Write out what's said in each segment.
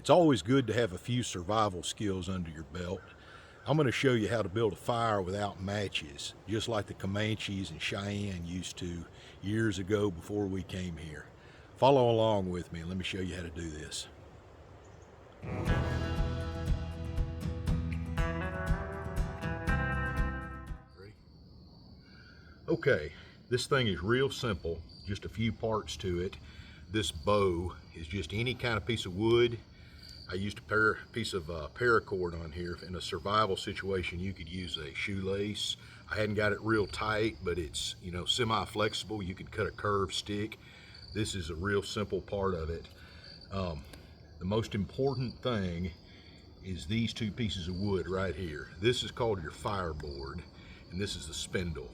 It's always good to have a few survival skills under your belt. I'm going to show you how to build a fire without matches, just like the Comanches and Cheyenne used to years ago before we came here. Follow along with me and let me show you how to do this. Ready? Okay, this thing is real simple, just a few parts to it. This bow is just any kind of piece of wood. I used a piece of paracord on here. In a survival situation, you could use a shoelace. I hadn't got it real tight, but it's, you know, semi-flexible. You could cut a curved stick. This is a real simple part of it. The most important thing is these two pieces of wood right here. This is called your fireboard, and this is the spindle.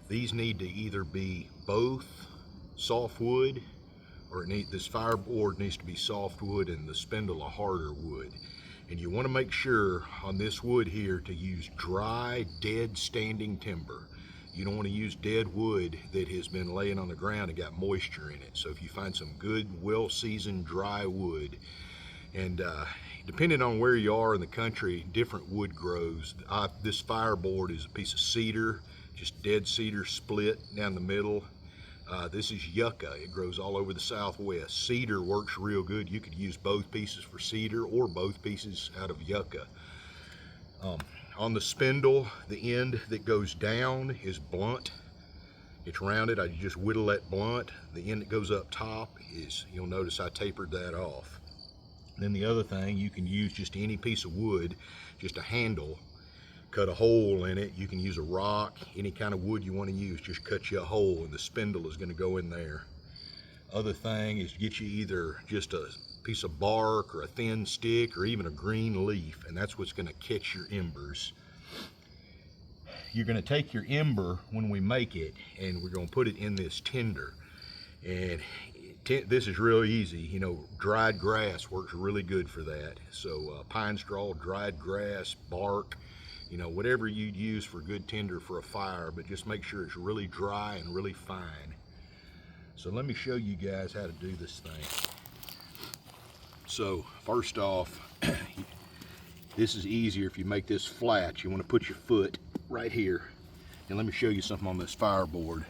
These need to either be both softwood, or this fireboard needs to be softwood and the spindle a harder wood. And you want to make sure on this wood here to use dry, dead standing timber. You don't want to use dead wood that has been laying on the ground and got moisture in it. So if you find some good, well-seasoned dry wood, and depending on where you are in the country, different wood grows. This fireboard is a piece of cedar, just dead cedar split down the middle. This is yucca. It grows all over the Southwest. Cedar works real good. You could use both pieces for cedar or both pieces out of yucca. On the spindle, the end that goes down is blunt. It's rounded. I just whittle that blunt. The end that goes up top is, you'll notice I tapered that off. Then the other thing, you can use just any piece of wood, just a handle, cut a hole in it. You can use a rock, any kind of wood you want to use, just cut you a hole and the spindle is going to go in there. Other thing is get you either just a piece of bark or a thin stick or even a green leaf, and that's what's going to catch your embers. You're going to take your ember when we make it, and we're going to put it in this tinder. And this is real easy. You know, dried grass works really good for that. So pine straw, dried grass, bark, you know, whatever you'd use for good tinder for a fire, but just make sure it's really dry and really fine. So let me show you guys how to do this thing. So first off, this is easier if you make this flat. You want to put your foot right here. And let me show you something on this fireboard.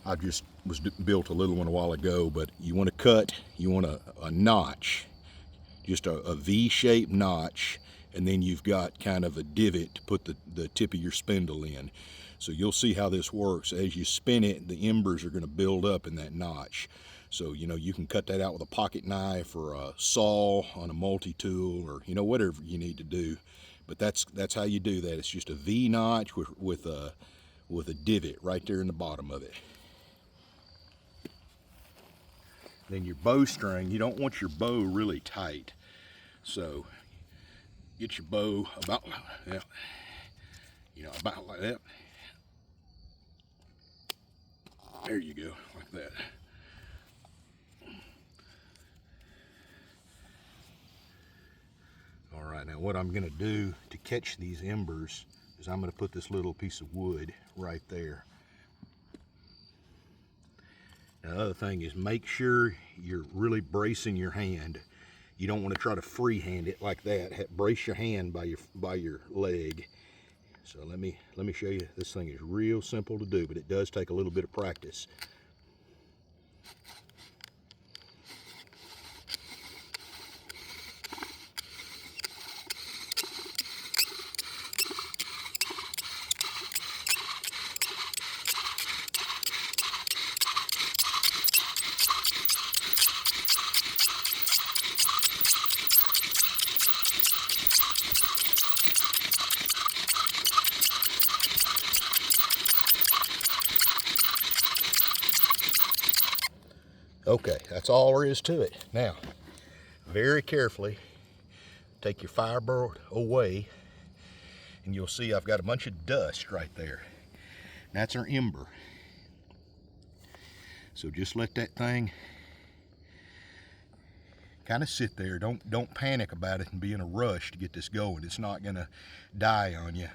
I just built a little one a while ago, but you want to cut, you want a notch, just a V-shaped notch, and then you've got kind of a divot to put the tip of your spindle in. So you'll see how this works. As you spin it, the embers are going to build up in that notch. So, you know, you can cut that out with a pocket knife or a saw on a multi-tool, or, you know, whatever you need to do. But that's how you do that. It's just a V notch with a divot right there in the bottom of it. Then your bowstring, you don't want your bow really tight. So get your bow about, you know, about like that. There you go, like that. All right, now what I'm gonna do to catch these embers is I'm gonna put this little piece of wood right there. Now, the other thing is make sure you're really bracing your hand. You don't want to try to freehand it like that. Brace your hand by your leg. So let me show you. This thing is real simple to do, but it does take a little bit of practice. Okay, that's all there is to it. Now, very carefully, take your fireboard away, and you'll see I've got a bunch of dust right there. That's our ember. So just let that thing kind of sit there. Don't panic about it and be in a rush to get this going. It's not gonna die on you.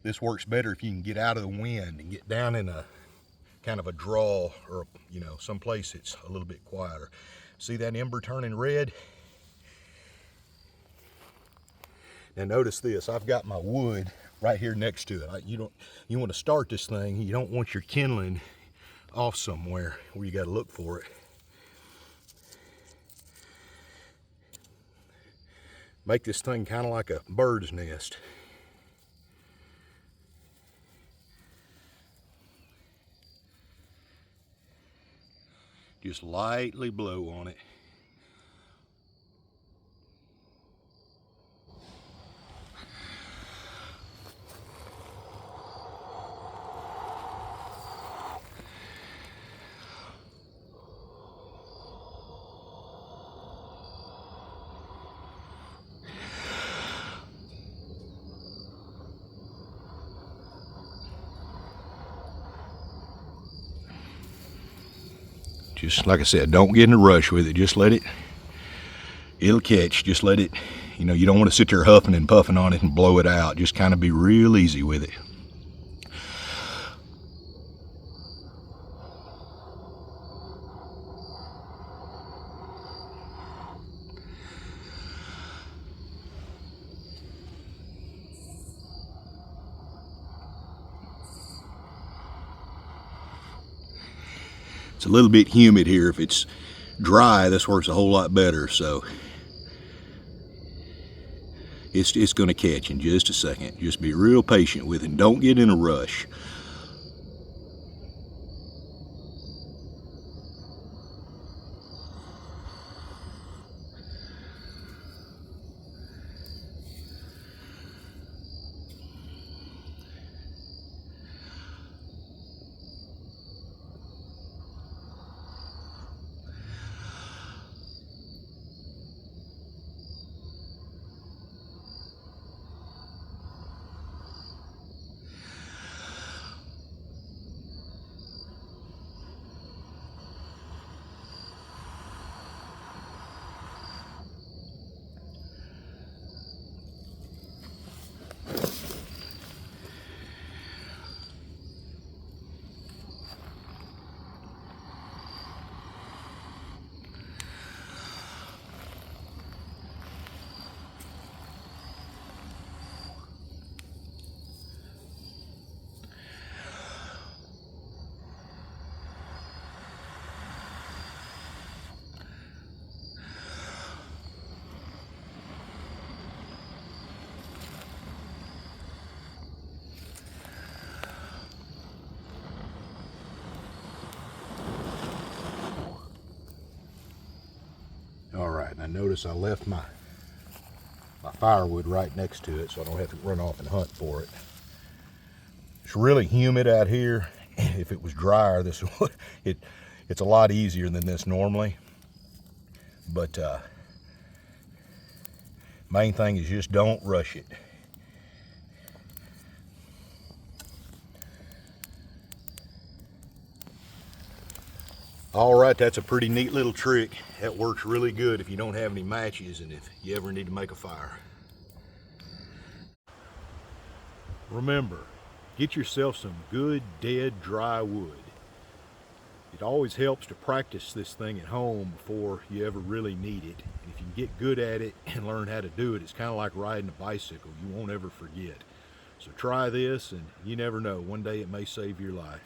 This works better if you can get out of the wind and get down in a kind of a draw, or, you know, someplace it's a little bit quieter. See that ember turning red? Now notice this, I've got my wood right here next to it. You want to start this thing, you don't want your kindling off somewhere where you got to look for it. Make this thing kind of like a bird's nest. Just lightly blow on it. Just like I said, don't get in a rush with it. Just let it, it'll catch. Just let it, you know, you don't want to sit there huffing and puffing on it and blow it out. Just kind of be real easy with it. It's a little bit humid here. If it's dry, this works a whole lot better. So it's going to catch in just a second. Just be real patient with it. Don't get in a rush. All right, now notice I left my firewood right next to it so I don't have to run off and hunt for it. It's really humid out here. If it was drier, it's a lot easier than this normally. But main thing is just don't rush it. All right, that's a pretty neat little trick. That works really good if you don't have any matches and if you ever need to make a fire. Remember, get yourself some good, dead, dry wood. It always helps to practice this thing at home before you ever really need it. And if you can get good at it and learn how to do it, it's kind of like riding a bicycle. You won't ever forget. So try this, and you never know. One day it may save your life.